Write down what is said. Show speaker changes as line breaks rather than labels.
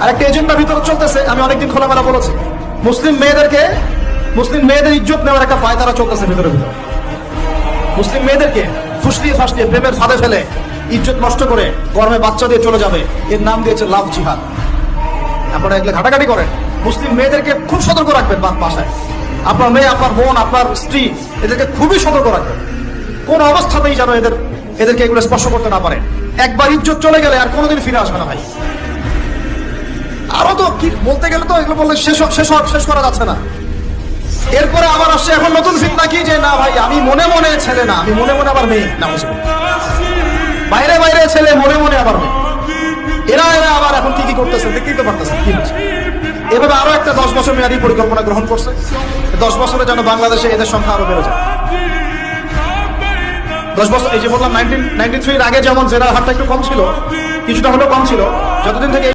আর একটা এজেন্ডা ভিতরে চলতেছে, আমি অনেকদিন খোলামেলা বলেছি, মুসলিম মেয়েদের ইজ্জত নেওয়ার একটা পায়তারা চলতেছে ভিতরে ভিতরে। মুসলিম মেয়েদেরকে ফুসলিয়ে ফাসলিয়ে প্রেমের ফাঁদে ফেলে ইজ্জত নষ্ট করে গরমে বাচ্চা দিয়ে চলে যাবে, এর নাম দিয়েছে লাভ জিহাদ। আপনারা এগুলো ঘাটাঘাটি করেন। মুসলিম মেয়েদেরকে খুব সতর্ক রাখবেন বাসায়। আপনার মেয়ে, আপনার বোন, আপনার স্ত্রী, এদেরকে খুবই সতর্ক রাখবেন। কোন অবস্থাতেই যেন এদেরকে এগুলো স্পর্শ করতে না পারে। একবার ইজ্জত চলে গেলে আর কোনোদিন ফিরে আসবে না ভাই। আরো তো কি বলতে গেলে তো এগুলো বললে শেষ করা যাচ্ছে না। এরপরে আবার আসছে এখন নতুন ফিতনা কি, যে না ভাই আমি মনে মনে ছেলে না, আমি মনে মনে আবার মেয়ে। না, বাইরে বাইরে ছেলে, মনে মনে আবার মেয়ে। এরা আবার এখন কি করতেছে দেখতেই তো পারতেছে কি হচ্ছে। এভাবে আরো একটা 10 বছর মেয়াদী পরিকল্পনা গ্রহণ করছে। 10 বছরে যেন বাংলাদেশে এদের সংখ্যা আরো বেড়ে যায়। 10 বছর, এই যে বললাম 1993 এর আগে যেমন জেনার হারটা একটু কম ছিল, কিছুটা হলেও কম ছিল, যতদিন থেকে